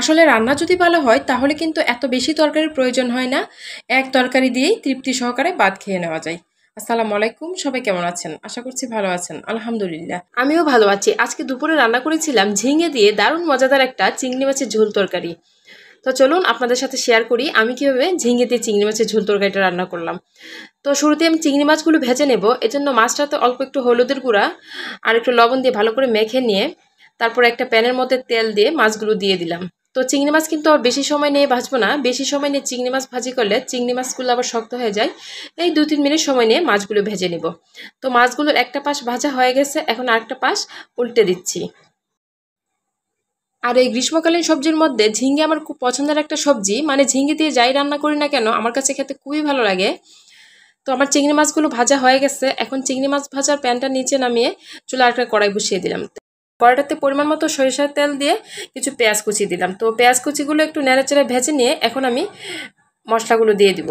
আসলে রান্না যদি ভালো হয় তাহলে কিন্তু এত বেশি তরকারির প্রয়োজন হয় না। এক তরকারি দিয়েই তৃপ্তি সহকারে ভাত খেয়ে নেওয়া যায়। আসসালামু আলাইকুম, সবাই কেমন আছেন? আশা করছি ভালো আছেন। আলহামদুলিল্লাহ আমিও ভালো আছি। আজকে দুপুরে রান্না করেছিলাম ঝিঙে দিয়ে দারুণ মজাদার একটা চিংড়ি মাছের ঝোল তরকারি। তো চলুন আপনাদের সাথে শেয়ার করি আমি কিভাবে ঝিঙে দিয়ে চিংড়ি মাছের ঝোল তরকারিটা রান্না করলাম। তো শুরুতে আমি চিংড়ি মাছগুলো ভেজে নেব। এজন্য মাছটাতে অল্প একটু হলুদের গুঁড়া আর একটু লবণ দিয়ে ভালো করে মেখে নিয়ে তারপর একটা প্যানের মধ্যে তেল দিয়ে মাছগুলো দিয়ে দিলাম। তো চিংড়ি মাছ কিন্তু আর বেশি সময় নিয়ে ভাজবো না। বেশি সময় নিয়ে চিংড়ি মাছ ভাজি করলে চিংড়ি মাছগুলো আবার শক্ত হয়ে যায়। এই 2-3 মিনিট সময় নিয়ে মাছগুলো ভেজে নিব। তো মাছগুলোর একটা পাশ ভাজা হয়ে গেছে, এখন আরেকটা পাশ উল্টে দিচ্ছি। আর এই গ্রীষ্মকালীন সবজির মধ্যে ঝিঙ্গে আমার খুব পছন্দের একটা সবজি। মানে ঝিঙ্গে দিয়ে যাই রান্না করি না কেন আমার কাছে খেতে খুবই ভালো লাগে। তো আমার চিংড়ি মাছগুলো ভাজা হয়ে গেছে। এখন চিংড়ি মাছ ভাজার প্যানটা নিচে নামিয়ে চুলায় একটা কড়াই বসিয়ে দিলাম। কড়াইটাতে পরিমাণ মতো সরিষার তেল দিয়ে কিছু পেঁয়াজ কুচি দিলাম। তো পেঁয়াজ কুচিগুলো একটু নেড়েচেড়ে ভেজে নিয়ে এখন আমি মশলাগুলো দিয়ে দিব।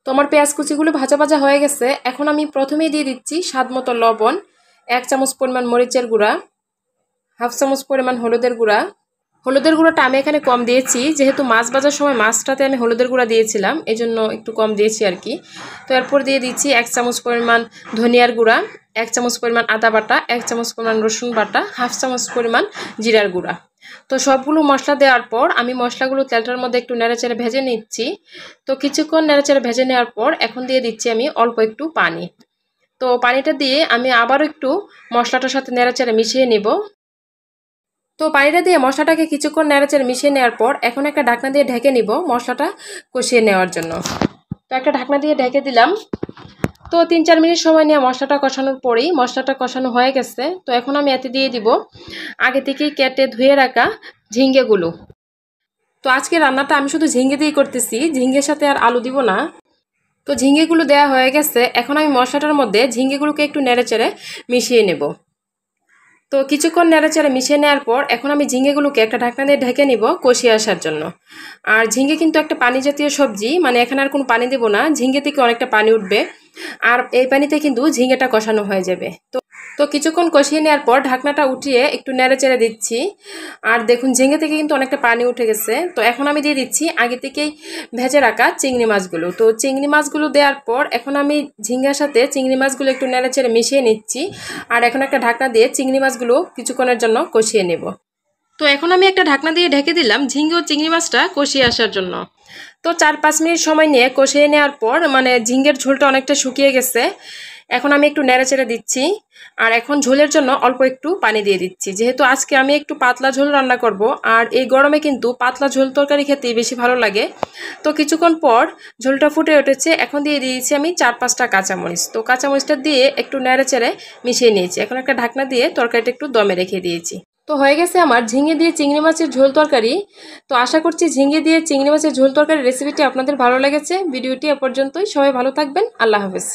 তো আমার পেঁয়াজ কুচিগুলো ভাজা ভাজা হয়ে গেছে। এখন আমি প্রথমেই দিয়ে দিচ্ছি স্বাদ মতো লবণ, 1 চামচ পরিমাণ মরিচের গুঁড়া, 1/2 চামচ পরিমাণ হলুদের গুঁড়া। হলুদের গুঁড়োটা আমি এখানে কম দিয়েছি, যেহেতু মাছ ভাজার সময় মাছটাতে আমি হলুদের গুঁড়া দিয়েছিলাম, এই জন্য একটু কম দিয়েছি আর কি। তো এরপর দিয়ে দিচ্ছি 1 চামচ পরিমাণ ধনিয়ার গুঁড়া, 1 চামচ পরিমাণ আদা বাটা, 1 চামচ পরিমাণ রসুন বাটা, 1/2 চামচ পরিমাণ জিরার গুঁড়া। তো সবগুলো মশলা দেওয়ার পর আমি মশলাগুলো তেলটার মধ্যে একটু নেড়েচেড়ে ভেজে নিচ্ছি। তো কিছুক্ষণ নেড়েচেড়ে ভেজে নেওয়ার পর এখন দিয়ে দিচ্ছি আমি অল্প একটু পানি। তো পানিটা দিয়ে আমি আবারও একটু মশলাটার সাথে নেড়েচেড়ে মিশিয়ে নেব। তো পানিটা দিয়ে মশলাটাকে কিছুক্ষণ নেড়েচেড়ে মিশিয়ে নেওয়ার পর এখন একটা ঢাকনা দিয়ে ঢেকে নিব মশলাটা কষিয়ে নেওয়ার জন্য। তো একটা ঢাকনা দিয়ে ঢেকে দিলাম। তো 3-4 মিনিট সময় নিয়ে মশলাটা কষানোর পরেই মশলাটা কষানো হয়ে গেছে। তো এখন আমি এতে দিয়ে দিব আগে থেকেই কেটে ধুয়ে রাখা ঝিঙ্গেগুলো। তো আজকে রান্নাটা আমি শুধু ঝিঙ্গে দিয়েই করতেছি, ঝিঙ্গের সাথে আর আলু দিব না। তো ঝিঙ্গেগুলো দেওয়া হয়ে গেছে। এখন আমি মশলাটার মধ্যে ঝিঙ্গেগুলোকে একটু নেড়েচেড়ে মিশিয়ে নেব। তো কিছুক্ষণ নেড়েচেড়ে মিশিয়ে নেওয়ার পর এখন আমি ঝিঙ্গেগুলোকে একটা ঢাকনা দিয়ে ঢেকে নিব কষিয়ে আসার জন্য। আর ঝিঙ্গে কিন্তু একটা পানি জাতীয় সবজি, মানে এখানে আর কোনো পানি দেব না, ঝিঙ্গে থেকে অনেকটা পানি উঠবে আর এই পানিতে কিন্তু ঝিঙ্গেটা কষানো হয়ে যাবে। তো কিছুক্ষণ কষিয়ে নেওয়ার পর ঢাকনাটা উঠিয়ে একটু নেড়েচেড়ে দিচ্ছি। আর দেখুন ঝিঙ্গে থেকে কিন্তু অনেকটা পানি উঠে গেছে। তো এখন আমি দিয়ে দিচ্ছি আগে থেকেই ভেজে রাখা চিংড়ি মাছগুলো। তো চিংড়ি মাছগুলো দেওয়ার পর এখন আমি ঝিঙ্গার সাথে চিংড়ি মাছগুলো একটু নেড়েচেড়ে মিশিয়ে নিচ্ছি। আর এখন একটা ঢাকনা দিয়ে চিংড়ি মাছগুলো কিছুক্ষণের জন্য কষিয়ে নেব। তো এখন আমি একটা ঢাকনা দিয়ে ঢেকে দিলাম ঝিঙ্গে ও চিংড়ি মাছটা কষিয়ে আসার জন্য। তো 4-5 মিনিট সময় নিয়ে কষিয়ে নেওয়ার পর মানে ঝিঙ্গের ঝোলটা অনেকটা শুকিয়ে গেছে। এখন আমি একটু নেড়েচেড়ে দিচ্ছি। আর এখন ঝোলের জন্য অল্প একটু পানি দিয়ে দিচ্ছি, যেহেতু আজকে আমি একটু পাতলা ঝোল রান্না করব। আর এই গরমে কিন্তু পাতলা ঝোল তরকারি খেতেই বেশি ভালো লাগে। তো কিছুক্ষণ পর ঝোলটা ফুটে উঠেছে। এখন দিয়ে দিয়েছি আমি 4-5টা কাঁচামরিচ। তো কাঁচামরিচটা দিয়ে একটু নেড়েচেড়ে মিশিয়ে নিয়েছি। এখন একটা ঢাকনা দিয়ে তরকারিটা একটু দমে রেখে দিয়েছি। তো হয়ে গেছে আমার ঝিঙে দিয়ে চিংড়ি মাছের ঝোল তরকারি। তো আশা করছি ঝিঙে দিয়ে চিংড়ি মাছের ঝোল তরকারির রেসিপিটি আপনাদের ভালো লেগেছে। ভিডিওটি এ পর্যন্তই। সবাই ভালো থাকবেন। আল্লাহ হাফেজ।